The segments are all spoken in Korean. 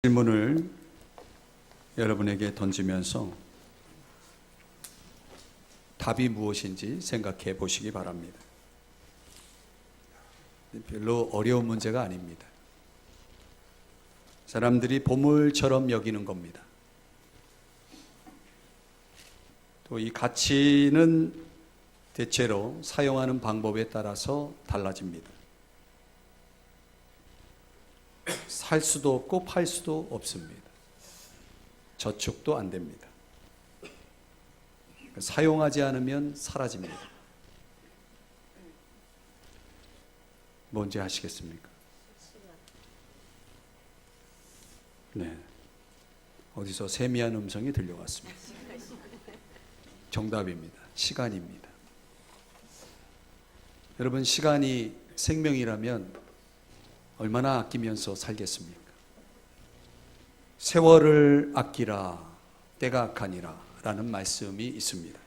질문을 여러분에게 던지면서 답이 무엇인지 생각해 보시기 바랍니다. 별로 어려운 문제가 아닙니다. 사람들이 보물처럼 여기는 겁니다. 또 이 가치는 대체로 사용하는 방법에 따라서 달라집니다. 살 수도 없고 팔 수도 없습니다. 저축도 안 됩니다. 사용하지 않으면 사라집니다. 뭔지 아시겠습니까? 네. 어디서 세미한 음성이 들려왔습니다. 정답입니다. 시간입니다. 여러분, 시간이 생명이라면 얼마나 아끼면서 살겠습니까? 세월을 아끼라, 때가 악하니라 라는 말씀이 있습니다.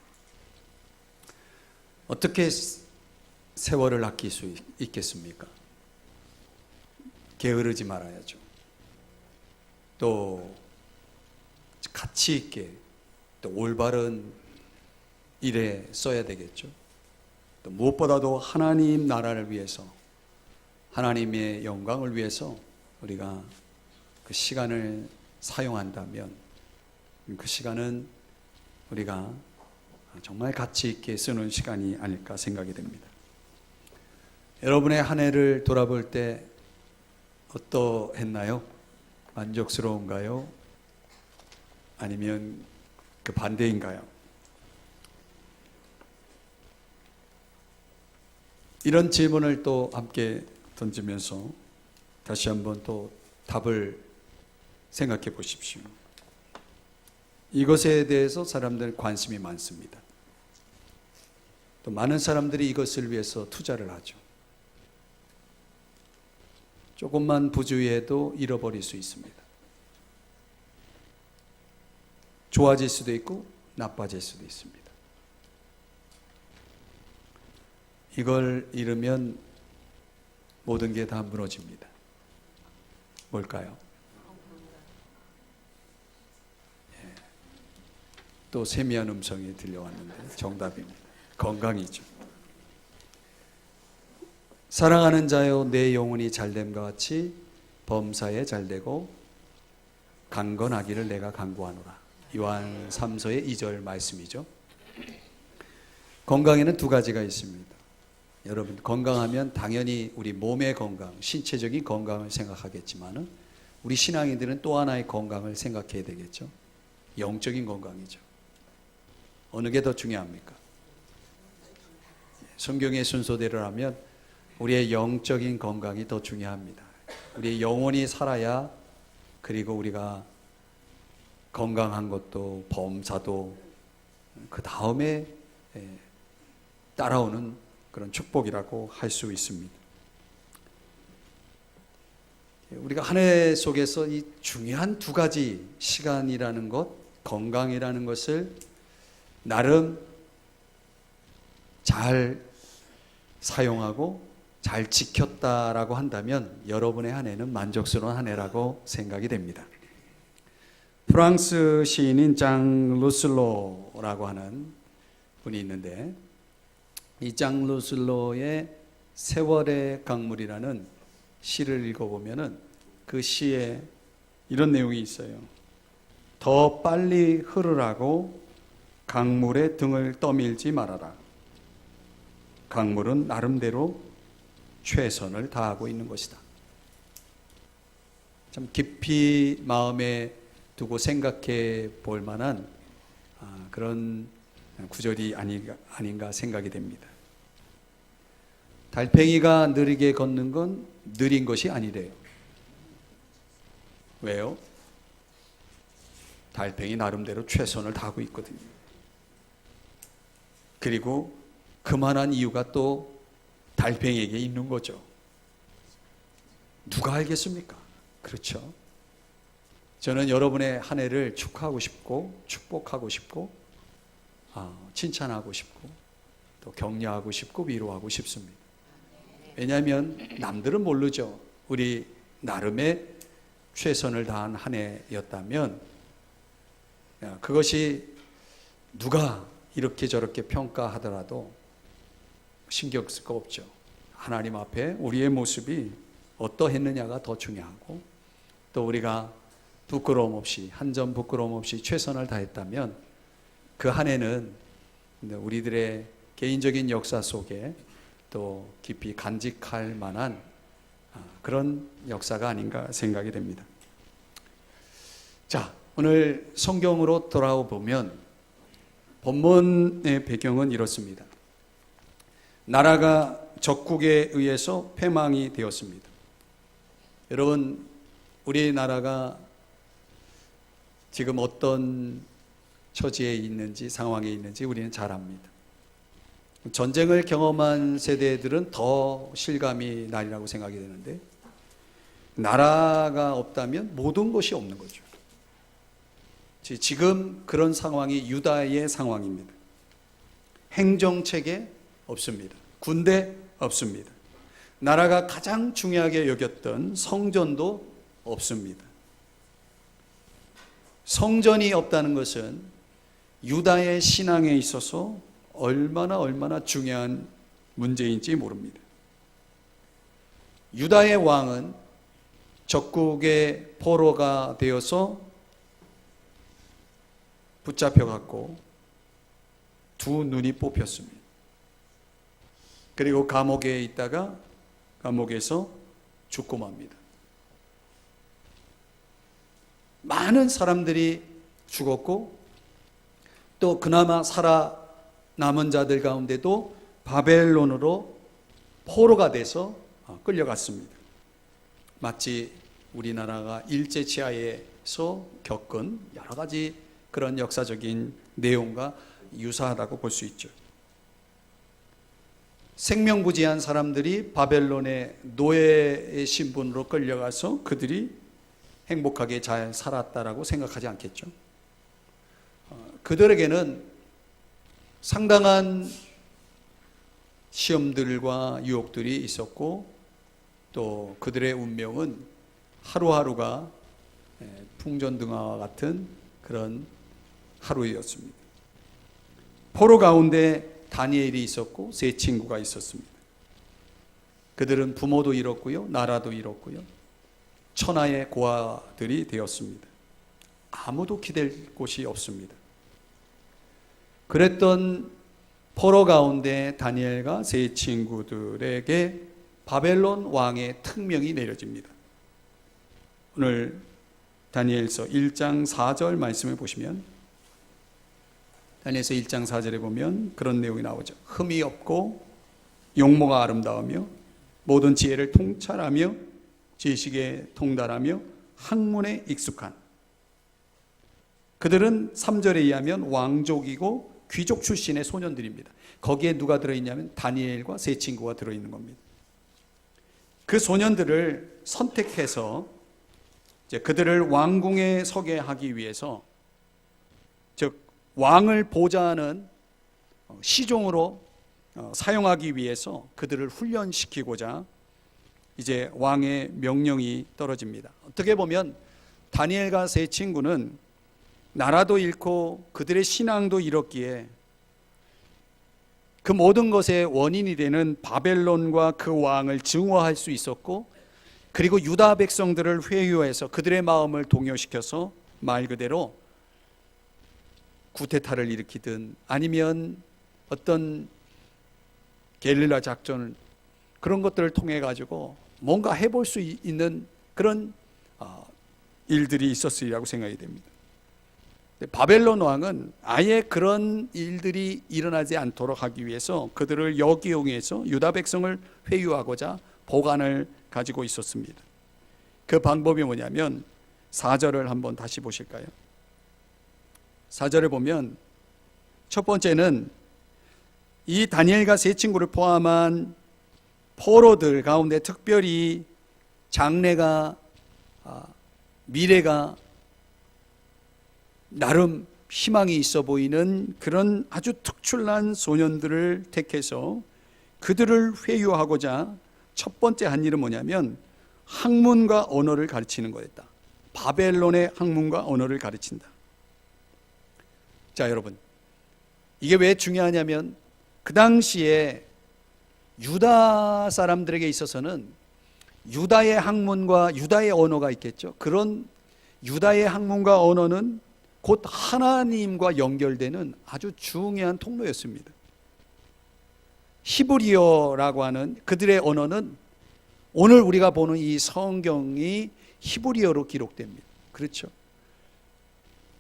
어떻게 세월을 아낄 수 있겠습니까? 게으르지 말아야죠. 또 가치 있게, 또 올바른 일에 써야 되겠죠. 또 무엇보다도 하나님 나라를 위해서, 하나님의 영광을 위해서 우리가 그 시간을 사용한다면 그 시간은 우리가 정말 가치 있게 쓰는 시간이 아닐까 생각이 됩니다. 여러분의 한 해를 돌아볼 때 어떠했나요? 만족스러운가요? 아니면 그 반대인가요? 이런 질문을 또 함께 던지면서 다시 한번 또 답을 생각해 보십시오. 이것에 대해서 사람들 관심이 많습니다. 또 많은 사람들이 이것을 위해서 투자를 하죠. 조금만 부주의해도 잃어버릴 수 있습니다. 좋아질 수도 있고 나빠질 수도 있습니다. 이걸 잃으면 모든 게 다 무너집니다. 뭘까요? 또 세미한 음성이 들려왔는데 정답입니다. 건강이죠. 사랑하는 자여, 내 영혼이 잘됨과 같이 범사에 잘되고 강건하기를 내가 간구하노라. 요한 3서의 2절 말씀이죠. 건강에는 두 가지가 있습니다. 여러분, 건강하면 당연히 우리 몸의 건강, 신체적인 건강을 생각하겠지만 우리 신앙인들은 또 하나의 건강을 생각해야 되겠죠. 영적인 건강이죠. 어느 게 더 중요합니까? 성경의 순서대로라면 우리의 영적인 건강이 더 중요합니다. 우리의 영혼이 살아야, 그리고 우리가 건강한 것도 범사도 그 다음에 따라오는 그런 축복이라고 할 수 있습니다. 우리가 한 해 속에서 이 중요한 두 가지, 시간이라는 것, 건강이라는 것을 나름 잘 사용하고 잘 지켰다라고 한다면 여러분의 한 해는 만족스러운 한 해라고 생각이 됩니다. 프랑스 시인인 장 루슬로라고 하는 분이 있는데, 이 장 루슬로의 세월의 강물이라는 시를 읽어보면은 그 시에 이런 내용이 있어요. 더 빨리 흐르라고 강물의 등을 떠밀지 말아라. 강물은 나름대로 최선을 다하고 있는 것이다. 참 깊이 마음에 두고 생각해 볼 만한 그런 구절이 아닌가 생각이 됩니다. 달팽이가 느리게 걷는 건 느린 것이 아니래요. 왜요? 달팽이 나름대로 최선을 다하고 있거든요. 그리고 그만한 이유가 또 달팽이에게 있는 거죠. 누가 알겠습니까? 그렇죠? 저는 여러분의 한 해를 축하하고 싶고 축복하고 싶고 칭찬하고 싶고 또 격려하고 싶고 위로하고 싶습니다. 왜냐하면 남들은 모르죠. 우리 나름의 최선을 다한 한 해였다면 그것이 누가 이렇게 저렇게 평가하더라도 신경 쓸 거 없죠. 하나님 앞에 우리의 모습이 어떠했느냐가 더 중요하고, 또 우리가 부끄러움 없이, 한 점 부끄러움 없이 최선을 다했다면 그 한 해는 우리들의 개인적인 역사 속에 또 깊이 간직할 만한 그런 역사가 아닌가 생각이 됩니다. 자, 오늘 성경으로 돌아와 보면 본문의 배경은 이렇습니다. 나라가 적국에 의해서 패망이 되었습니다. 여러분, 우리나라가 지금 어떤 처지에 있는지, 상황에 있는지 우리는 잘 압니다. 전쟁을 경험한 세대들은 더 실감이 나리라고 생각이 되는데, 나라가 없다면 모든 것이 없는 거죠. 지금 그런 상황이 유다의 상황입니다. 행정체계 없습니다. 군대 없습니다. 나라가 가장 중요하게 여겼던 성전도 없습니다. 성전이 없다는 것은 유다의 신앙에 있어서 얼마나 중요한 문제인지 모릅니다. 유다의 왕은 적국의 포로가 되어서 붙잡혀갖고 두 눈이 뽑혔습니다. 그리고 감옥에 있다가 감옥에서 죽고 맙니다. 많은 사람들이 죽었고, 또 그나마 살아남은 자들 가운데도 바벨론으로 포로가 돼서 끌려갔습니다. 마치 우리나라가 일제치하에서 겪은 여러 가지 그런 역사적인 내용과 유사하다고 볼 수 있죠. 생명부지한 사람들이 바벨론의 노예의 신분으로 끌려가서 그들이 행복하게 잘 살았다라고 생각하지 않겠죠. 그들에게는 상당한 시험들과 유혹들이 있었고, 또 그들의 운명은 하루하루가 풍전등화와 같은 그런 하루였습니다. 포로 가운데 다니엘이 있었고 세 친구가 있었습니다. 그들은 부모도 잃었고요, 나라도 잃었고요, 천하의 고아들이 되었습니다. 아무도 기댈 곳이 없습니다. 그랬던 포로 가운데 다니엘과 세 친구들에게 바벨론 왕의 특명이 내려집니다. 오늘 다니엘서 1장 4절 말씀을 보시면, 다니엘서 1장 4절에 보면 그런 내용이 나오죠. 흠이 없고 용모가 아름다우며 모든 지혜를 통찰하며 지식에 통달하며 학문에 익숙한, 그들은 3절에 의하면 왕족이고 귀족 출신의 소년들입니다. 거기에 누가 들어있냐면 다니엘과 세 친구가 들어있는 겁니다. 그 소년들을 선택해서 이제 그들을 왕궁에 서게 하기 위해서, 즉 왕을 보좌하는 시종으로 사용하기 위해서 그들을 훈련시키고자 이제 왕의 명령이 떨어집니다. 어떻게 보면 다니엘과 세 친구는 나라도 잃고 그들의 신앙도 잃었기에 그 모든 것의 원인이 되는 바벨론과 그 왕을 증오할 수 있었고, 그리고 유다 백성들을 회유해서 그들의 마음을 동요시켜서 말 그대로 구테타를 일으키든 아니면 어떤 게릴라 작전, 그런 것들을 통해 가지고 뭔가 해볼 수 있는 그런 일들이 있었으리라고 생각이 됩니다. 바벨론 왕은 아예 그런 일들이 일어나지 않도록 하기 위해서 그들을 역이용해서 유다 백성을 회유하고자 보관을 가지고 있었습니다. 그 방법이 뭐냐면 4절을 한번 다시 보실까요? 4절에 보면 첫 번째는 이 다니엘과 세 친구를 포함한 포로들 가운데 특별히 장래가, 미래가 나름 희망이 있어 보이는 그런 아주 특출난 소년들을 택해서 그들을 회유하고자 첫 번째 한 일은 뭐냐면 학문과 언어를 가르치는 거였다. 바벨론의 학문과 언어를 가르친다. 자, 여러분, 이게 왜 중요하냐면 그 당시에 유다 사람들에게 있어서는 유다의 학문과 유다의 언어가 있겠죠. 그런 유다의 학문과 언어는 곧 하나님과 연결되는 아주 중요한 통로였습니다. 히브리어라고 하는 그들의 언어는 오늘 우리가 보는 이 성경이 히브리어로 기록됩니다. 그렇죠?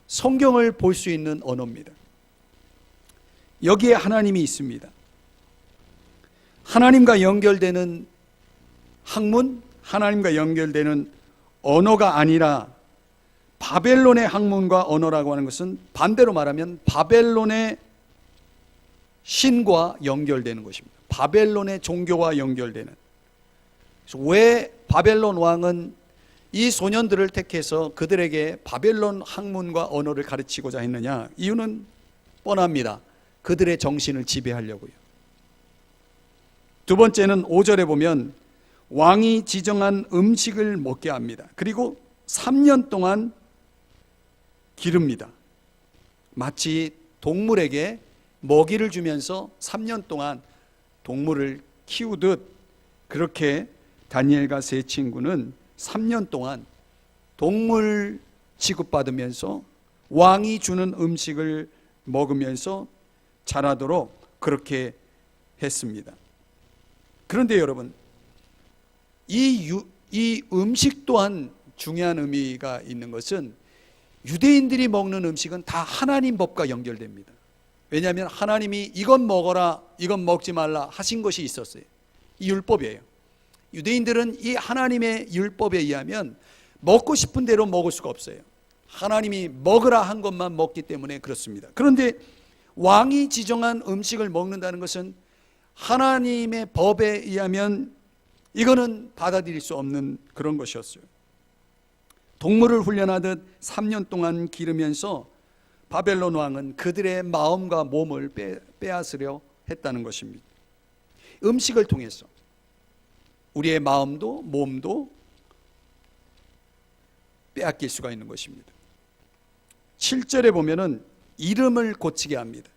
성경을 볼 수 있는 언어입니다. 여기에 하나님이 있습니다. 하나님과 연결되는 학문, 하나님과 연결되는 언어가 아니라 바벨론의 학문과 언어라고 하는 것은 반대로 말하면 바벨론의 신과 연결되는 것입니다. 바벨론의 종교와 연결되는. 그래서 왜 바벨론 왕은 이 소년들을 택해서 그들에게 바벨론 학문과 언어를 가르치고자 했느냐? 이유는 뻔합니다. 그들의 정신을 지배하려고요. 두 번째는 5절에 보면 왕이 지정한 음식을 먹게 합니다. 그리고 3년 동안 기릅니다. 마치 동물에게 먹이를 주면서 3년 동안 동물을 키우듯 그렇게 다니엘과 세 친구는 3년 동안 동물 취급받으면서 왕이 주는 음식을 먹으면서 자라도록 그렇게 했습니다. 그런데 여러분, 이 음식 또한 중요한 의미가 있는 것은 유대인들이 먹는 음식은 다 하나님 법과 연결됩니다. 왜냐하면 하나님이 이건 먹어라, 이건 먹지 말라 하신 것이 있었어요. 이 율법이에요. 유대인들은 이 하나님의 율법에 의하면 먹고 싶은 대로 먹을 수가 없어요. 하나님이 먹으라 한 것만 먹기 때문에 그렇습니다. 그런데 왕이 지정한 음식을 먹는다는 것은 하나님의 법에 의하면 이거는 받아들일 수 없는 그런 것이었어요. 동물을 훈련하듯 3년 동안 기르면서 바벨론 왕은 그들의 마음과 몸을 빼앗으려 했다는 것입니다. 음식을 통해서 우리의 마음도 몸도 빼앗길 수가 있는 것입니다. 7절에 보면은 이름을 고치게 합니다.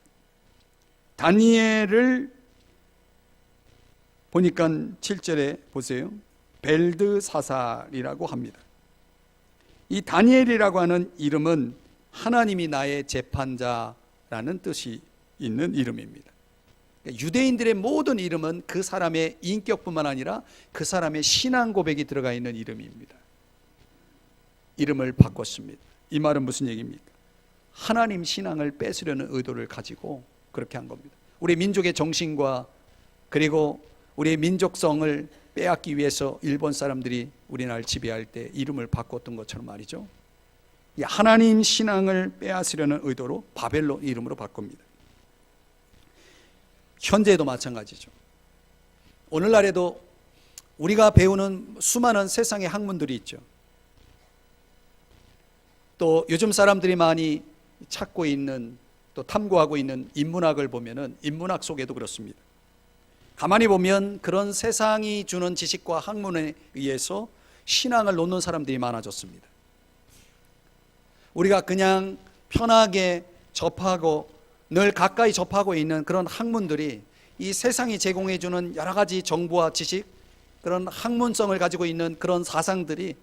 다니엘을 보니까 7절에 보세요. 벨드사살이라고 합니다. 이 다니엘이라고 하는 이름은 하나님이 나의 재판자라는 뜻이 있는 이름입니다. 유대인들의 모든 이름은 그 사람의 인격뿐만 아니라 그 사람의 신앙 고백이 들어가 있는 이름입니다. 이름을 바꿨습니다. 이 말은 무슨 얘기입니까? 하나님 신앙을 뺏으려는 의도를 가지고 그렇게 한 겁니다. 우리 민족의 정신과 그리고 우리의 민족성을 빼앗기 위해서 일본 사람들이 우리나라를 지배할 때 이름을 바꿨던 것처럼 말이죠. 하나님 신앙을 빼앗으려는 의도로 바벨론 이름으로 바꿉니다. 현재도 마찬가지죠. 오늘날에도 우리가 배우는 수많은 세상의 학문들이 있죠. 또 요즘 사람들이 많이 찾고 있는 또 탐구하고 있는 인문학을 보면은 인문학 속에도 그렇습니다. 가만히 보면 그런 세상이 주는 지식과 학문에 의해서 신앙을 놓는 사람들이 많아졌습니다. 우리가 그냥 편하게 접하고 늘 가까이 접하고 있는 그런 학문들이 이 세상이 제공해 주는 여러 가지 정보와 지식, 그런 학문성을 가지고 있는 그런 사상들이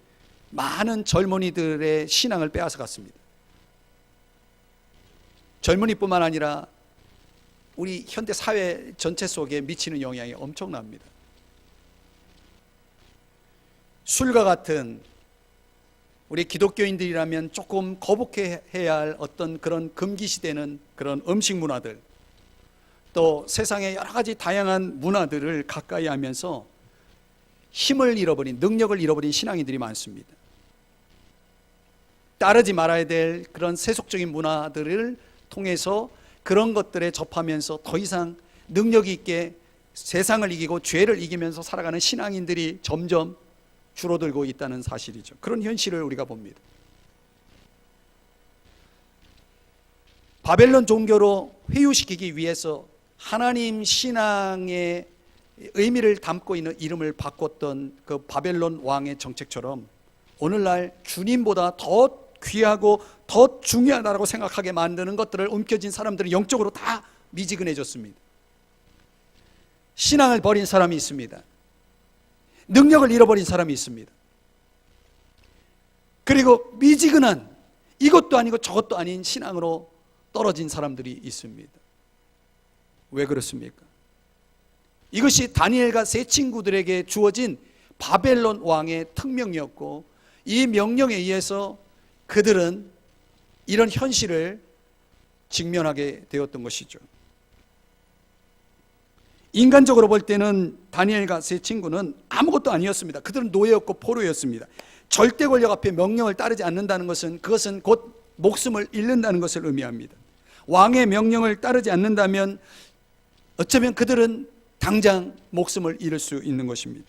많은 젊은이들의 신앙을 빼앗아 갔습니다. 젊은이뿐만 아니라 우리 현대 사회 전체 속에 미치는 영향이 엄청납니다. 술과 같은 우리 기독교인들이라면 조금 거북해야 할 어떤 그런 금기시되는 그런 음식 문화들, 또 세상의 여러 가지 다양한 문화들을 가까이 하면서 힘을 잃어버린, 능력을 잃어버린 신앙인들이 많습니다. 따르지 말아야 될 그런 세속적인 문화들을 통해서 그런 것들에 접하면서 더 이상 능력 있게 세상을 이기고 죄를 이기면서 살아가는 신앙인들이 점점 줄어들고 있다는 사실이죠. 그런 현실을 우리가 봅니다. 바벨론 종교로 회유시키기 위해서 하나님 신앙의 의미를 담고 있는 이름을 바꿨던 그 바벨론 왕의 정책처럼 오늘날 주님보다 더 귀하고 더 중요하다고 생각하게 만드는 것들을 움켜쥔 사람들은 영적으로 다 미지근해졌습니다. 신앙을 버린 사람이 있습니다. 능력을 잃어버린 사람이 있습니다. 그리고 미지근한 이것도 아니고 저것도 아닌 신앙으로 떨어진 사람들이 있습니다. 왜 그렇습니까? 이것이 다니엘과 세 친구들에게 주어진 바벨론 왕의 특명이었고, 이 명령에 의해서 그들은 이런 현실을 직면하게 되었던 것이죠. 인간적으로 볼 때는 다니엘과 세 친구는 아무것도 아니었습니다. 그들은 노예였고 포로였습니다. 절대 권력 앞에 명령을 따르지 않는다는 것은, 그것은 곧 목숨을 잃는다는 것을 의미합니다. 왕의 명령을 따르지 않는다면 어쩌면 그들은 당장 목숨을 잃을 수 있는 것입니다.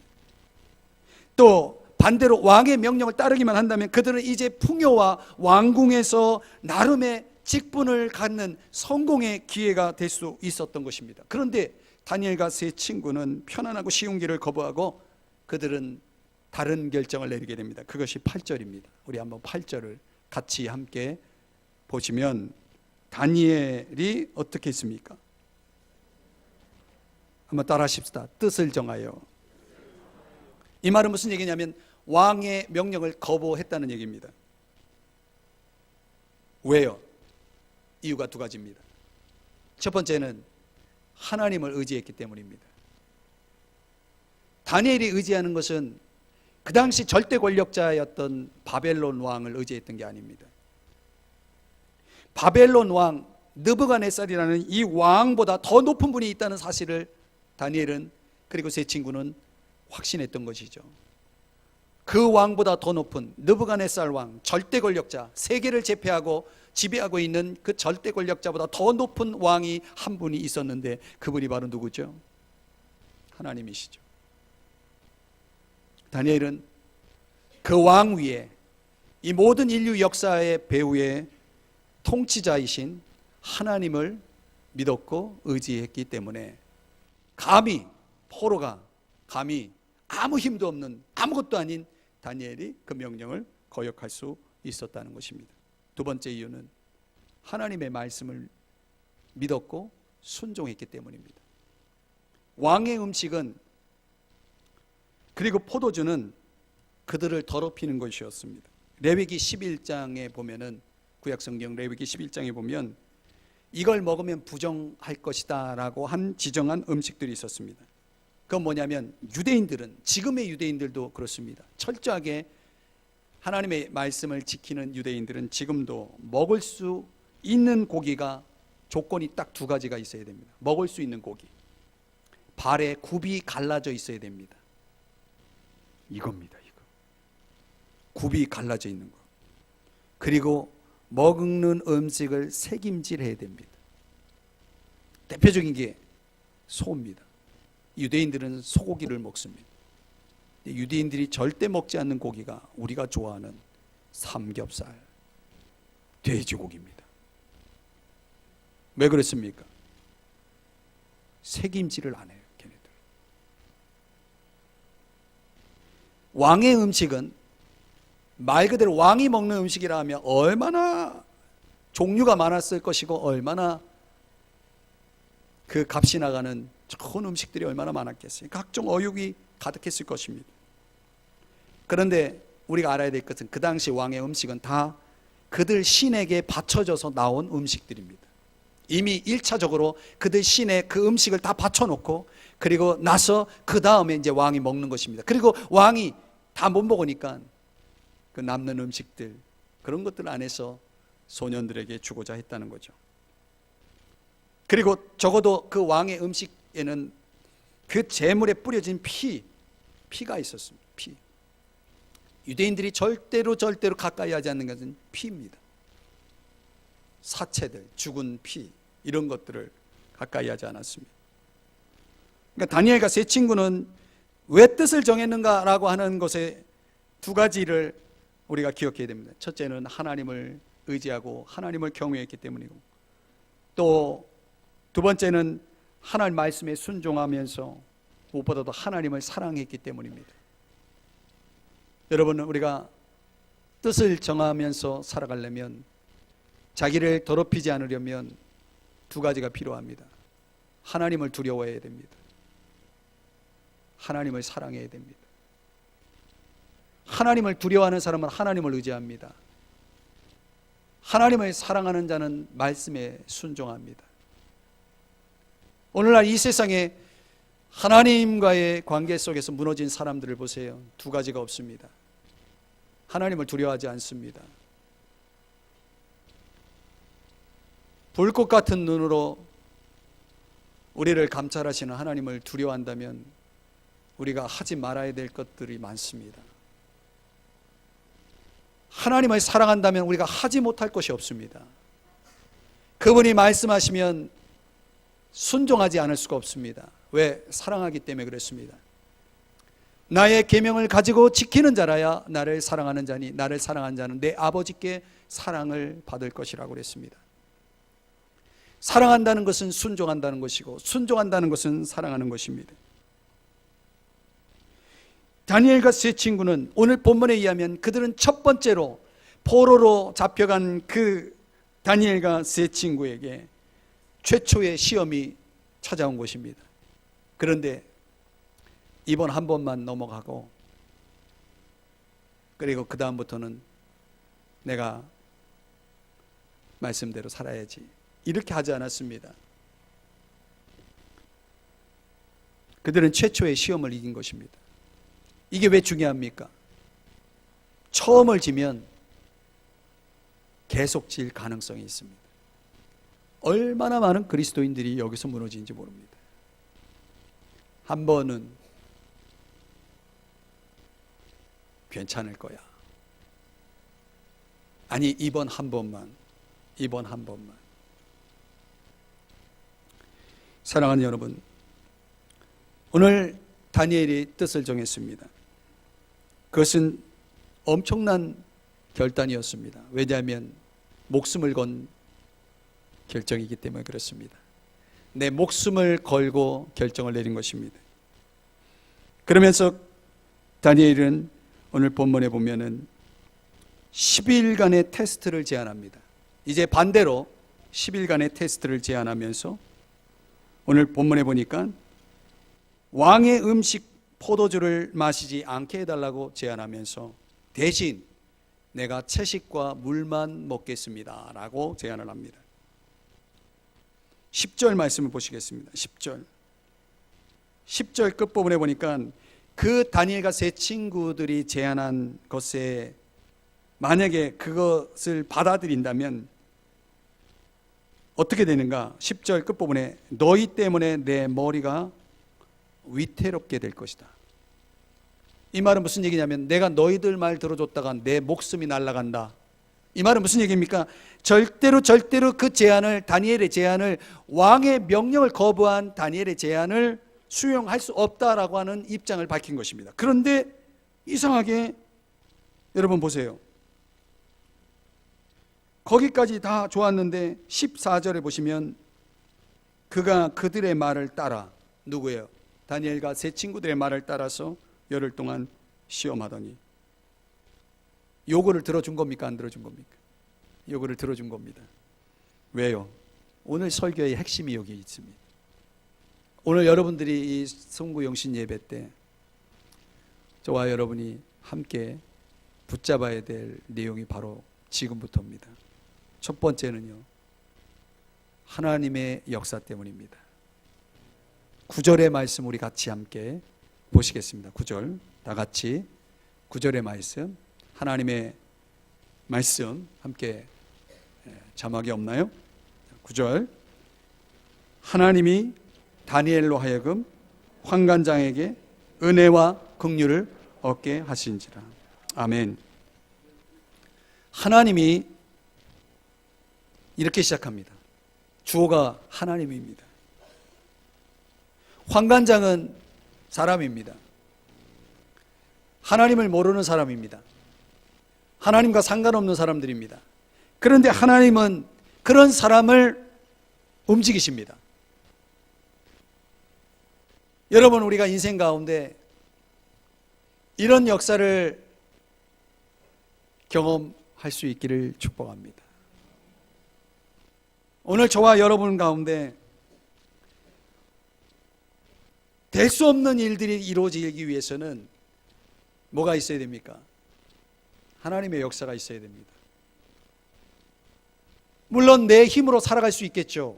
또 반대로 왕의 명령을 따르기만 한다면 그들은 이제 풍요와 왕궁에서 나름의 직분을 갖는 성공의 기회가 될 수 있었던 것입니다. 그런데 다니엘과 세 친구는 편안하고 쉬운 길을 거부하고 그들은 다른 결정을 내리게 됩니다. 그것이 8절입니다. 우리 한번 8절을 같이 함께 보시면 다니엘이 어떻게 했습니까? 한번 따라 하십시다. 뜻을 정하여. 이 말은 무슨 얘기냐면 왕의 명령을 거부했다는 얘기입니다. 왜요? 이유가 두 가지입니다. 첫 번째는 하나님을 의지했기 때문입니다. 다니엘이 의지하는 것은 그 당시 절대 권력자였던 바벨론 왕을 의지했던 게 아닙니다. 바벨론 왕 느부갓네살이라는 이 왕보다 더 높은 분이 있다는 사실을 다니엘은, 그리고 세 친구는 확신했던 것이죠. 그 왕보다 더 높은 느부갓네살 왕, 절대 권력자, 세계를 제패하고 지배하고 있는 그 절대 권력자보다 더 높은 왕이 한 분이 있었는데 그분이 바로 누구죠? 하나님이시죠. 다니엘은 그 왕 위에 이 모든 인류 역사의 배후의 통치자이신 하나님을 믿었고 의지했기 때문에 감히 포로가, 감히 아무 힘도 없는 아무것도 아닌 다니엘이 그 명령을 거역할 수 있었다는 것입니다. 두 번째 이유는 하나님의 말씀을 믿었고 순종했기 때문입니다. 왕의 음식은, 그리고 포도주는 그들을 더럽히는 것이었습니다. 레위기 11장에 보면은, 구약성경 레위기 11장에 보면 이걸 먹으면 부정할 것이다 라고 한 지정한 음식들이 있었습니다. 그건 뭐냐면 유대인들은, 지금의 유대인들도 그렇습니다. 철저하게 하나님의 말씀을 지키는 유대인들은 지금도 먹을 수 있는 고기가 조건이 딱 두 가지가 있어야 됩니다. 먹을 수 있는 고기, 발에 굽이 갈라져 있어야 됩니다. 이겁니다. 이거 굽이 갈라져 있는 거. 그리고 먹는 음식을 새김질해야 됩니다. 대표적인 게 소입니다. 유대인들은 소고기를 먹습니다. 유대인들이 절대 먹지 않는 고기가 우리가 좋아하는 삼겹살, 돼지고기입니다. 왜 그렇습니까? 새김질을 안 해요, 걔네들. 왕의 음식은 말 그대로 왕이 먹는 음식이라 하면 얼마나 종류가 많았을 것이고 얼마나 그 값이 나가는 좋은 음식들이 얼마나 많았겠어요. 각종 어육이 가득했을 것입니다. 그런데 우리가 알아야 될 것은 그 당시 왕의 음식은 다 그들 신에게 바쳐져서 나온 음식들입니다. 이미 1차적으로 그들 신에 그 음식을 다 바쳐놓고, 그리고 나서 그 다음에 이제 왕이 먹는 것입니다. 그리고 왕이 다 못 먹으니까 그 남는 음식들, 그런 것들 안에서 소년들에게 주고자 했다는 거죠. 그리고 적어도 그 왕의 음식에는 그 제물에 뿌려진 피가 있었습니다. 피. 유대인들이 절대로 가까이 하지 않는 것은 피입니다. 사체들, 죽은 피, 이런 것들을 가까이 하지 않았습니다. 그러니까 다니엘과 세 친구는 왜 뜻을 정했는가라고 하는 것에 두 가지를 우리가 기억해야 됩니다. 첫째는 하나님을 의지하고 하나님을 경외했기 때문이고, 또 두 번째는 하나님 말씀에 순종하면서 무엇보다도 하나님을 사랑했기 때문입니다. 여러분, 우리가 뜻을 정하면서 살아가려면, 자기를 더럽히지 않으려면 두 가지가 필요합니다. 하나님을 두려워해야 됩니다. 하나님을 사랑해야 됩니다. 하나님을 두려워하는 사람은 하나님을 의지합니다. 하나님을 사랑하는 자는 말씀에 순종합니다. 오늘날 이 세상에 하나님과의 관계 속에서 무너진 사람들을 보세요. 두 가지가 없습니다. 하나님을 두려워하지 않습니다. 불꽃 같은 눈으로 우리를 감찰하시는 하나님을 두려워한다면 우리가 하지 말아야 될 것들이 많습니다. 하나님을 사랑한다면 우리가 하지 못할 것이 없습니다. 그분이 말씀하시면 순종하지 않을 수가 없습니다. 왜? 사랑하기 때문에 그렇습니다. 나의 계명을 가지고 지키는 자라야 나를 사랑하는 자니 나를 사랑하는 자는 내 아버지께 사랑을 받을 것이라고 그랬습니다. 사랑한다는 것은 순종한다는 것이고, 순종한다는 것은 사랑하는 것입니다. 다니엘과 세 친구는 오늘 본문에 의하면 그들은 첫 번째로 포로로 잡혀간 그 다니엘과 세 친구에게 최초의 시험이 찾아온 것입니다. 그런데 이번 한 번만 넘어가고, 그리고 그 다음부터는 내가 말씀대로 살아야지, 이렇게 하지 않았습니다. 그들은 최초의 시험을 이긴 것입니다. 이게 왜 중요합니까? 처음을 지면 계속 질 가능성이 있습니다. 얼마나 많은 그리스도인들이 여기서 무너지는지 모릅니다. 한 번은 괜찮을 거야. 아니, 이번 한 번만. 사랑하는 여러분, 오늘 다니엘이 뜻을 정했습니다. 그것은 엄청난 결단이었습니다. 왜냐하면 목숨을 건 결정이기 때문에 그렇습니다. 내 목숨을 걸고 결정을 내린 것입니다. 그러면서 다니엘은 오늘 본문에 보면은 10일간의 테스트를 제안합니다. 이제 반대로 10일간의 테스트를 제안하면서 오늘 본문에 보니까 왕의 음식 포도주를 마시지 않게 해달라고 제안하면서 대신 내가 채식과 물만 먹겠습니다 라고 제안을 합니다. 10절 말씀을 보시겠습니다. 10절 끝부분에 보니까 그 다니엘과 세 친구들이 제안한 것에 만약에 그것을 받아들인다면 어떻게 되는가? 10절 끝부분에 너희 때문에 내 머리가 위태롭게 될 것이다. 이 말은 무슨 얘기냐면 내가 너희들 말 들어줬다가 내 목숨이 날아간다. 이 말은 무슨 얘기입니까? 절대로 그 제안을, 다니엘의 제안을, 왕의 명령을 거부한 다니엘의 제안을 수용할 수 없다라고 하는 입장을 밝힌 것입니다. 그런데 이상하게 여러분 보세요. 거기까지 다 좋았는데 14절에 보시면 그가 그들의 말을 따라, 누구예요? 다니엘과 세 친구들의 말을 따라서 열흘 동안 시험하더니, 요거를 들어준 겁니까? 안 들어준 겁니까? 요거를 들어준 겁니다. 왜요? 오늘 설교의 핵심이 여기 있습니다. 오늘 여러분들이 이 성구영신 예배 때 저와 여러분이 함께 붙잡아야 될 내용이 바로 지금부터입니다. 첫 번째는요, 하나님의 역사 때문입니다. 9절의 말씀 우리 같이 함께 보시겠습니다. 9절 다 같이 9절의 말씀, 하나님의 말씀 함께, 자막이 없나요? 9절, 하나님이 다니엘로 하여금 환관장에게 은혜와 긍휼을 얻게 하신지라. 아멘. 하나님이 이렇게 시작합니다. 주어가 하나님입니다. 환관장은 사람입니다. 하나님을 모르는 사람입니다. 하나님과 상관없는 사람들입니다. 그런데 하나님은 그런 사람을 움직이십니다. 여러분, 우리가 인생 가운데 이런 역사를 경험할 수 있기를 축복합니다. 오늘 저와 여러분 가운데 될 수 없는 일들이 이루어지기 위해서는 뭐가 있어야 됩니까? 하나님의 역사가 있어야 됩니다. 물론 내 힘으로 살아갈 수 있겠죠.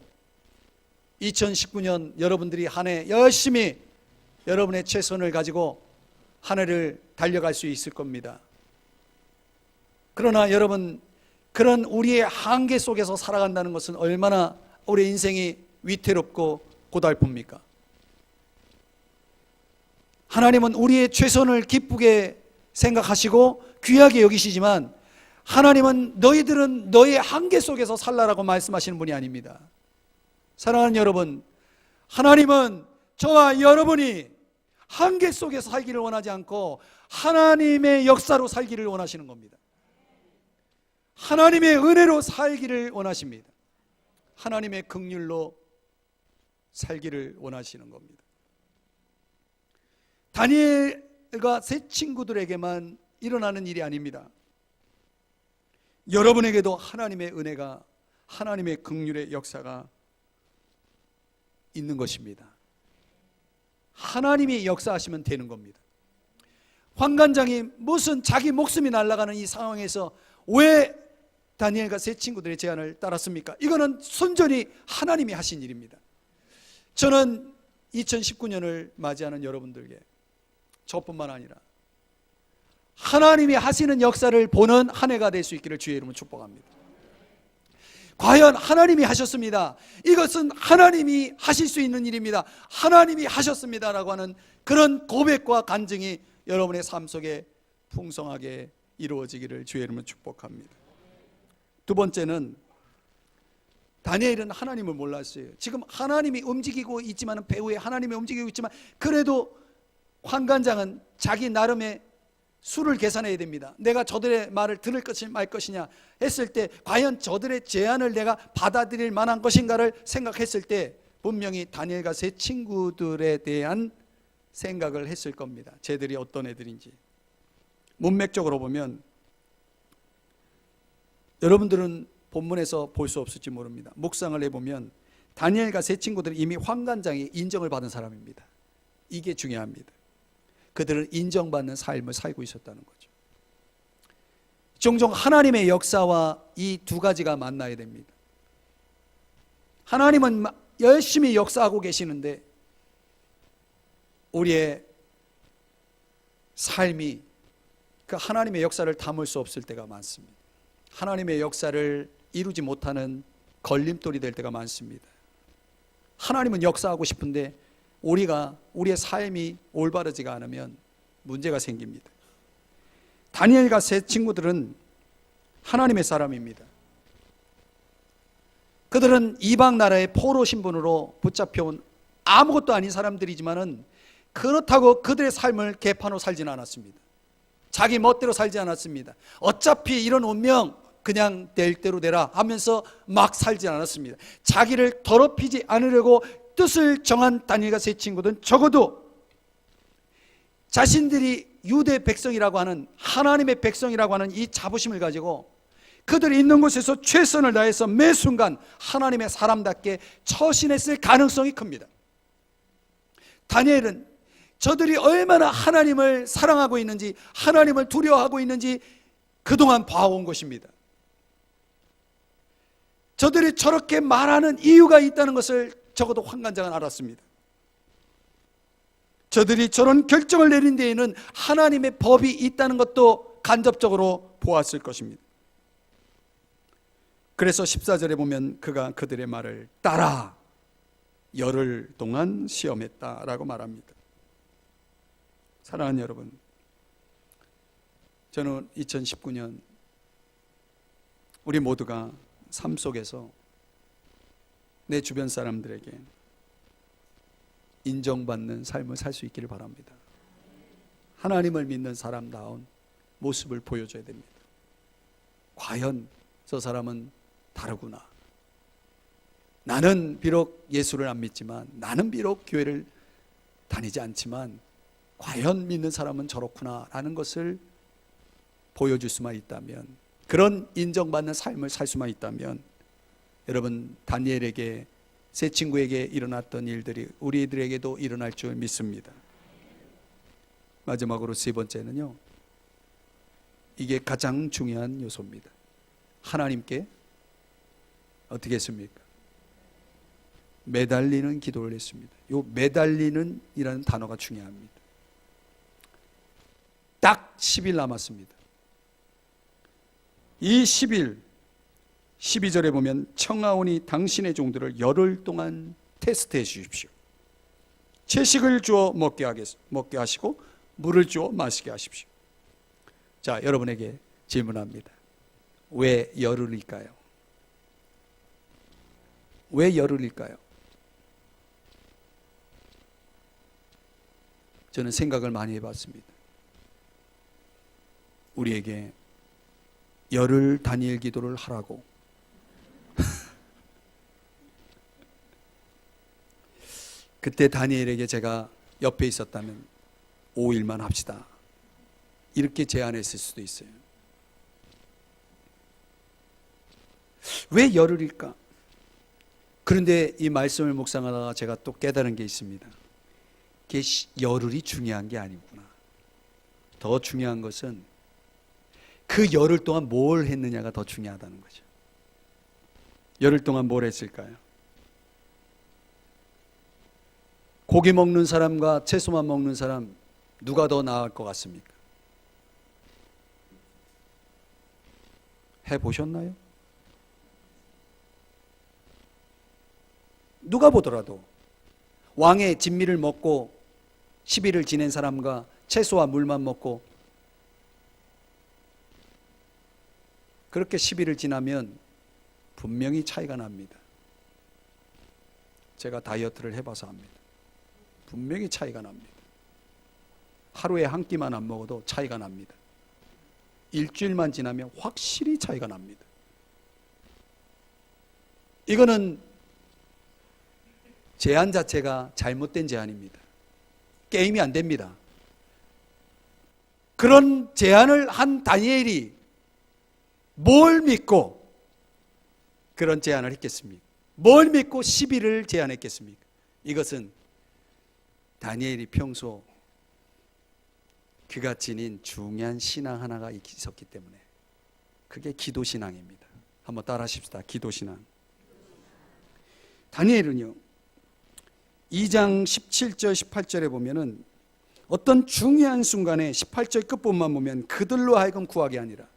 2019년 여러분들이 한 해 열심히 여러분의 최선을 가지고 한 해를 달려갈 수 있을 겁니다. 그러나 여러분, 그런 우리의 한계 속에서 살아간다는 것은 얼마나 우리 인생이 위태롭고 고달픕니까? 하나님은 우리의 최선을 기쁘게 생각하시고 귀하게 여기시지만 하나님은 너희들은 너의 한계 속에서 살라라고 말씀하시는 분이 아닙니다. 사랑하는 여러분, 하나님은 저와 여러분이 한계 속에서 살기를 원하지 않고 하나님의 역사로 살기를 원하시는 겁니다. 하나님의 은혜로 살기를 원하십니다. 하나님의 긍휼로 살기를 원하시는 겁니다. 다니엘과 세 친구들에게만 일어나는 일이 아닙니다. 여러분에게도 하나님의 은혜가, 하나님의 긍휼의 역사가 있는 것입니다. 하나님이 역사하시면 되는 겁니다. 환관장이 무슨 자기 목숨이 날아가는 이 상황에서 왜 다니엘과 세 친구들의 제안을 따랐습니까? 이거는 순전히 하나님이 하신 일입니다. 저는 2019년을 맞이하는 여러분들에게 저뿐만 아니라 하나님이 하시는 역사를 보는 한 해가 될 수 있기를 주의 이름으로 축복합니다. 과연 하나님이 하셨습니다. 이것은 하나님이 하실 수 있는 일입니다. 하나님이 하셨습니다라고 하는 그런 고백과 간증이 여러분의 삶 속에 풍성하게 이루어지기를 주의 이름으로 축복합니다. 두 번째는 다니엘은 하나님을 몰랐어요. 지금 하나님이 움직이고 있지만, 배후에 하나님이 움직이고 있지만, 그래도 환관장은 자기 나름의 수를 계산해야 됩니다. 내가 저들의 말을 들을 것이냐 말 것이냐 했을 때 과연 저들의 제안을 내가 받아들일 만한 것인가를 생각했을 때 분명히 다니엘과 세 친구들에 대한 생각을 했을 겁니다. 쟤들이 어떤 애들인지. 문맥적으로 보면 여러분들은 본문에서 볼 수 없을지 모릅니다. 묵상을 해보면 다니엘과 세 친구들은 이미 환관장이 인정을 받은 사람입니다. 이게 중요합니다. 그들은 인정받는 삶을 살고 있었다는 거죠. 종종 하나님의 역사와 이 두 가지가 만나야 됩니다. 하나님은 열심히 역사하고 계시는데 우리의 삶이 그 하나님의 역사를 담을 수 없을 때가 많습니다. 하나님의 역사를 이루지 못하는 걸림돌이 될 때가 많습니다. 하나님은 역사하고 싶은데 우리의 삶이 올바르지가 않으면 문제가 생깁니다. 다니엘과 세 친구들은 하나님의 사람입니다. 그들은 이방 나라의 포로 신분으로 붙잡혀온 아무것도 아닌 사람들이지만은 그렇다고 그들의 삶을 개판으로 살지는 않았습니다. 자기 멋대로 살지 않았습니다. 어차피 이런 운명 그냥 될 대로 되라 하면서 막 살지 않았습니다. 자기를 더럽히지 않으려고 뜻을 정한 다니엘과 세 친구들은 적어도 자신들이 유대 백성이라고 하는, 하나님의 백성이라고 하는 이 자부심을 가지고 그들이 있는 곳에서 최선을 다해서 매 순간 하나님의 사람답게 처신했을 가능성이 큽니다. 다니엘은 저들이 얼마나 하나님을 사랑하고 있는지, 하나님을 두려워하고 있는지 그동안 봐온 것입니다. 저들이 저렇게 말하는 이유가 있다는 것을 적어도 환관장은 알았습니다. 저들이 저런 결정을 내린 데에는 하나님의 법이 있다는 것도 간접적으로 보았을 것입니다. 그래서 14절에 보면 그가 그들의 말을 따라 열흘 동안 시험했다라고 말합니다. 사랑하는 여러분, 저는 2019년 우리 모두가 삶 속에서 내 주변 사람들에게 인정받는 삶을 살 수 있기를 바랍니다. 하나님을 믿는 사람다운 모습을 보여줘야 됩니다. 과연 저 사람은 다르구나. 나는 비록 예수를 안 믿지만, 나는 비록 교회를 다니지 않지만 과연 믿는 사람은 저렇구나 라는 것을 보여줄 수만 있다면, 그런 인정받는 삶을 살 수만 있다면, 여러분, 다니엘에게, 세 친구에게 일어났던 일들이 우리들에게도 일어날 줄 믿습니다. 마지막으로 세 번째는요, 이게 가장 중요한 요소입니다. 하나님께 어떻게 했습니까? 매달리는 기도를 했습니다. 이 매달리는 이라는 단어가 중요합니다. 딱 10일 남았습니다. 이 10일, 12절에 보면 청하오니 당신의 종들을 열흘 동안 테스트해 주십시오. 채식을 주어 먹게 하시고 물을 주어 마시게 하십시오. 자, 여러분에게 질문합니다. 왜 열흘일까요? 왜 열흘일까요? 저는 생각을 많이 해봤습니다. 우리에게 열흘 다니엘 기도를 하라고 그때 다니엘에게 제가 옆에 있었다면 5일만 합시다, 이렇게 제안했을 수도 있어요. 왜 열흘일까? 그런데 이 말씀을 묵상하다가 제가 또 깨달은 게 있습니다. 그게 열흘이 중요한 게 아니구나. 더 중요한 것은 그 열흘 동안 뭘 했느냐가 더 중요하다는 거죠. 열흘 동안 뭘 했을까요? 고기 먹는 사람과 채소만 먹는 사람, 누가 더 나을 것 같습니까? 해보셨나요? 누가 보더라도 왕의 진미를 먹고 10일을 지낸 사람과 채소와 물만 먹고 그렇게 10일을 지나면 분명히 차이가 납니다. 제가 다이어트를 해봐서 압니다. 분명히 차이가 납니다. 하루에 한 끼만 안 먹어도 차이가 납니다. 일주일만 지나면 확실히 차이가 납니다. 이거는 제한 자체가 잘못된 제한입니다. 게임이 안 됩니다. 그런 제안을 한 다니엘이 뭘 믿고 그런 제안을 했겠습니까? 뭘 믿고 10일을 제안했겠습니까? 이것은 다니엘이 평소 그가 지닌 중요한 신앙 하나가 있었기 때문에, 그게 기도신앙입니다. 한번 따라 하십시다. 기도신앙. 다니엘은요, 2장 17절 18절에 보면은 어떤 중요한 순간에 18절 끝부분만 보면 그들로 하여금 구하게 아니라,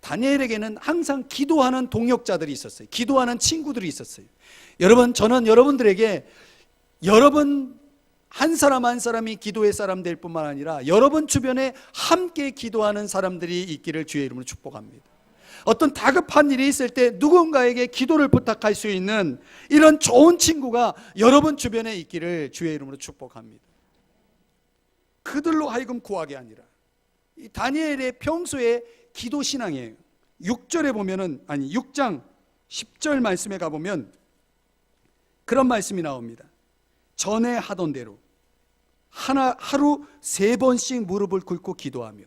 다니엘에게는 항상 기도하는 동역자들이 있었어요. 기도하는 친구들이 있었어요. 여러분, 저는 여러분들에게 여러분 한 사람 한 사람이 기도의 사람 될 뿐만 아니라 여러분 주변에 함께 기도하는 사람들이 있기를 주의 이름으로 축복합니다. 어떤 다급한 일이 있을 때 누군가에게 기도를 부탁할 수 있는 이런 좋은 친구가 여러분 주변에 있기를 주의 이름으로 축복합니다. 그들로 하여금 구하게 아니라, 이 다니엘의 평소의 기도 신앙이에요. 6절에 보면은, 6장 10절 말씀에 가보면 그런 말씀이 나옵니다. 전에 하던 대로 하루 3번씩 무릎을 꿇고 기도하며.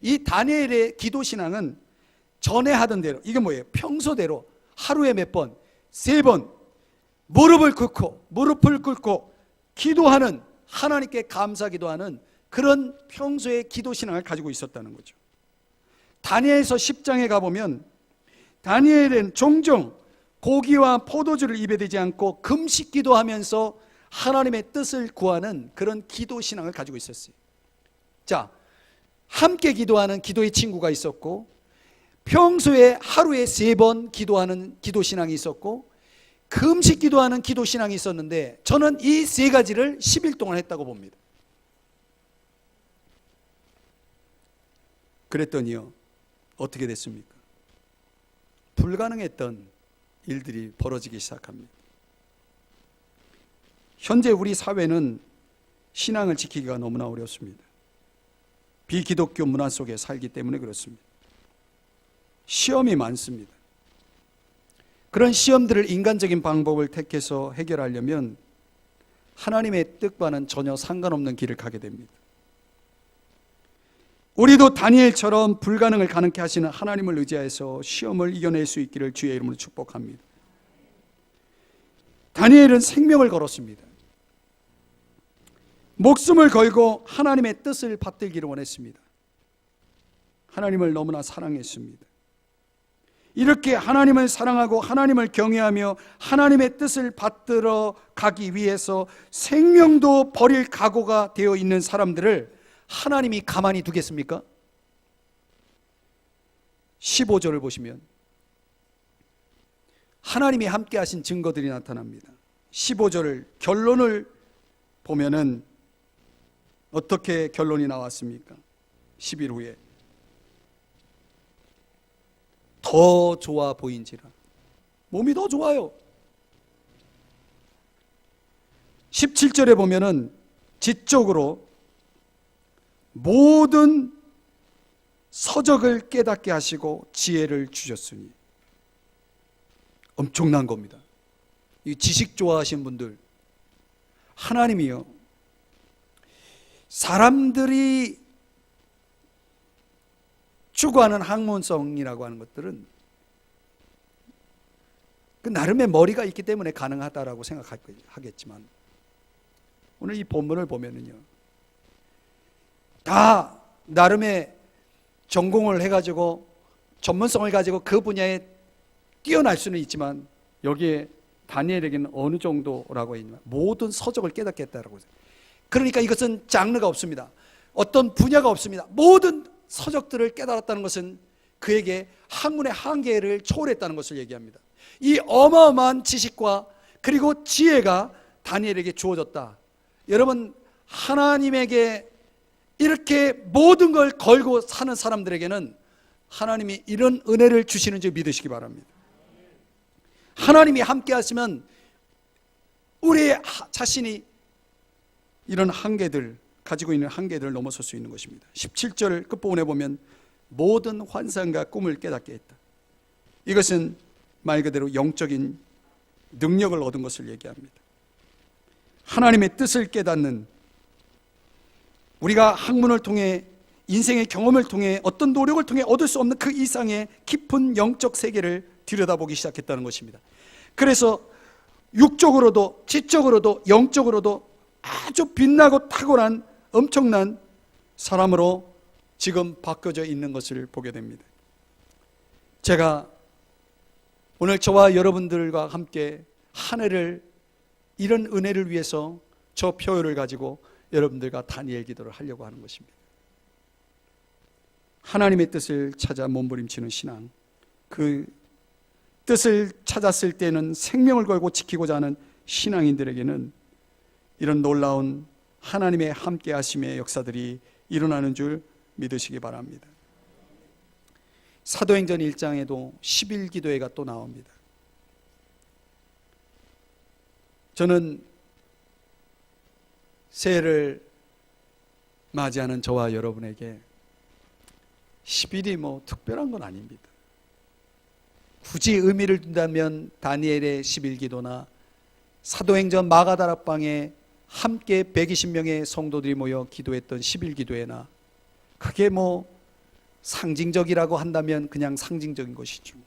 이 다니엘의 기도 신앙은 전에 하던 대로, 이게 뭐예요? 평소대로 하루에 몇 번? 3번 무릎을 꿇고 기도하는, 하나님께 감사 기도하는 그런 평소의 기도 신앙을 가지고 있었다는 거죠. 다니엘서 10장에 가보면 다니엘은 종종 고기와 포도주를 입에 대지 않고 금식 기도하면서 하나님의 뜻을 구하는 그런 기도 신앙을 가지고 있었어요. 자, 함께 기도하는 기도의 친구가 있었고, 평소에 하루에 3번 기도하는 기도 신앙이 있었고, 금식 기도하는 기도 신앙이 있었는데, 저는 이 3가지를 10일 동안 했다고 봅니다. 그랬더니요, 어떻게 됐습니까? 불가능했던 일들이 벌어지기 시작합니다. 현재 우리 사회는 신앙을 지키기가 너무나 어렵습니다. 비기독교 문화 속에 살기 때문에 그렇습니다. 시험이 많습니다. 그런 시험들을 인간적인 방법을 택해서 해결하려면 하나님의 뜻과는 전혀 상관없는 길을 가게 됩니다. 우리도 다니엘처럼 불가능을 가능케 하시는 하나님을 의지하여서 시험을 이겨낼 수 있기를 주의 이름으로 축복합니다. 다니엘은 생명을 걸었습니다. 목숨을 걸고 하나님의 뜻을 받들기를 원했습니다. 하나님을 너무나 사랑했습니다. 이렇게 하나님을 사랑하고 하나님을 경외하며 하나님의 뜻을 받들어 가기 위해서 생명도 버릴 각오가 되어 있는 사람들을 하나님이 가만히 두겠습니까? 15절을 보시면 하나님이 함께 하신 증거들이 나타납니다. 15절 결론을 보면은 어떻게 결론이 나왔습니까? 10일 후에 더 좋아 보인지라. 몸이 더 좋아요. 17절에 보면은 지적으로 모든 서적을 깨닫게 하시고 지혜를 주셨으니. 엄청난 겁니다. 이 지식 좋아하시는 분들, 하나님이요, 사람들이 추구하는 학문성이라고 하는 것들은 그 나름의 머리가 있기 때문에 가능하다라고 생각하겠지만, 오늘 이 본문을 보면은요, 다 나름의 전공을 해가지고 전문성을 가지고 그 분야에 뛰어날 수는 있지만, 여기에 다니엘에게는 어느 정도라고 했냐면 모든 서적을 깨닫게 했다라고 했어요. 그러니까 이것은 장르가 없습니다. 어떤 분야가 없습니다. 모든 서적들을 깨달았다는 것은 그에게 학문의 한계를 초월했다는 것을 얘기합니다. 이 어마어마한 지식과 그리고 지혜가 다니엘에게 주어졌다. 여러분, 하나님에게 이렇게 모든 걸 걸고 사는 사람들에게는 하나님이 이런 은혜를 주시는 줄 믿으시기 바랍니다. 하나님이 함께 하시면 우리 자신이 이런 한계들, 가지고 있는 한계들을 넘어설 수 있는 것입니다. 17절 끝부분에 보면 모든 환상과 꿈을 깨닫게 했다. 이것은 말 그대로 영적인 능력을 얻은 것을 얘기합니다. 하나님의 뜻을 깨닫는, 우리가 학문을 통해 인생의 경험을 통해 어떤 노력을 통해 얻을 수 없는 그 이상의 깊은 영적 세계를 들여다보기 시작했다는 것입니다. 그래서 육적으로도 지적으로도 영적으로도 아주 빛나고 탁월한 엄청난 사람으로 지금 바뀌어져 있는 것을 보게 됩니다. 제가 오늘 저와 여러분들과 함께 한 해를 이런 은혜를 위해서 저 표현을 가지고 여러분들과 다니엘 기도를 하려고 하는 것입니다. 하나님의 뜻을 찾아 몸부림치는 신앙, 그 뜻을 찾았을 때는 생명을 걸고 지키고자 하는 신앙인들에게는 이런 놀라운 하나님의 함께 하심의 역사들이 일어나는 줄 믿으시기 바랍니다. 사도행전 1장에도 10일 기도회가 또 나옵니다. 저는 새해를 맞이하는 저와 여러분에게 10일이 뭐 특별한 건 아닙니다. 굳이 의미를 둔다면 다니엘의 10일 기도나 사도행전 마가다락방에 함께 120명의 성도들이 모여 기도했던 10일 기도회나, 그게 뭐 상징적이라고 한다면 그냥 상징적인 것이죠.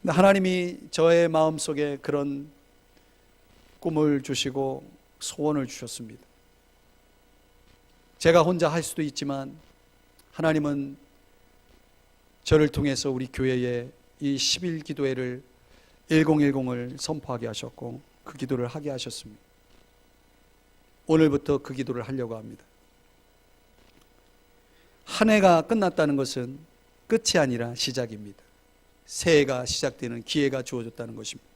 하나님이 저의 마음속에 그런 꿈을 주시고 소원을 주셨습니다. 제가 혼자 할 수도 있지만 하나님은 저를 통해서 우리 교회에 이 10일 기도회를 1010을 선포하게 하셨고 그 기도를 하게 하셨습니다. 오늘부터 그 기도를 하려고 합니다. 한 해가 끝났다는 것은 끝이 아니라 시작입니다. 새해가 시작되는 기회가 주어졌다는 것입니다.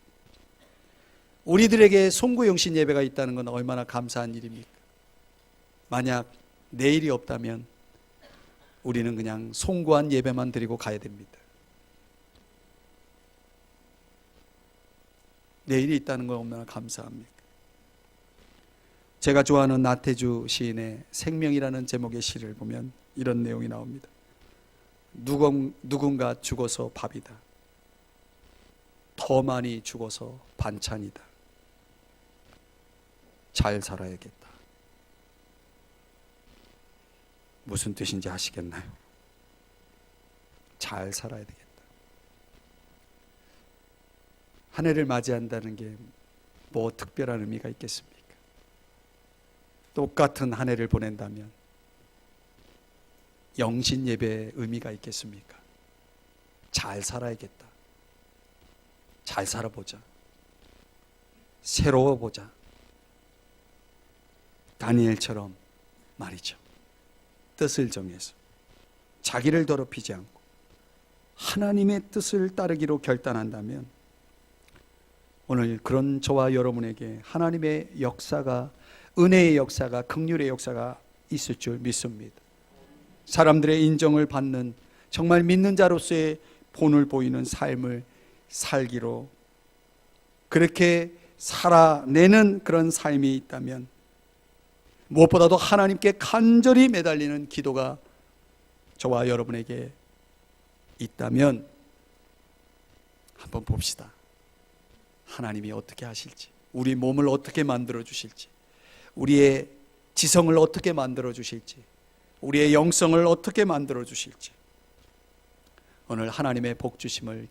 우리들에게 송구영신 예배가 있다는 건 얼마나 감사한 일입니까? 만약 내일이 없다면 우리는 그냥 송구한 예배만 드리고 가야 됩니다. 내일이 있다는 건 얼마나 감사합니까? 제가 좋아하는 나태주 시인의 생명이라는 제목의 시를 보면 이런 내용이 나옵니다. 누군가 죽어서 밥이다. 더 많이 죽어서 반찬이다. 잘 살아야겠다. 무슨 뜻인지 아시겠나요? 잘 살아야 되겠다. 한 해를 맞이한다는 게 뭐 특별한 의미가 있겠습니까? 똑같은 한 해를 보낸다면 영신 예배의 의미가 있겠습니까? 잘 살아야겠다. 잘 살아보자. 새로워보자. 다니엘처럼 말이죠. 뜻을 정해서 자기를 더럽히지 않고 하나님의 뜻을 따르기로 결단한다면 오늘 그런 저와 여러분에게 하나님의 역사가, 은혜의 역사가, 긍휼의 역사가 있을 줄 믿습니다. 사람들의 인정을 받는, 정말 믿는 자로서의 본을 보이는 삶을 살기로, 그렇게 살아내는 그런 삶이 있다면, 무엇보다도 하나님께 간절히 매달리는 기도가 저와 여러분에게 있다면 한번 봅시다. 하나님이 어떻게 하실지, 우리 몸을 어떻게 만들어 주실지, 우리의 지성을 어떻게 만들어 주실지, 우리의 영성을 어떻게 만들어 주실지, 오늘 하나님의 복 주심을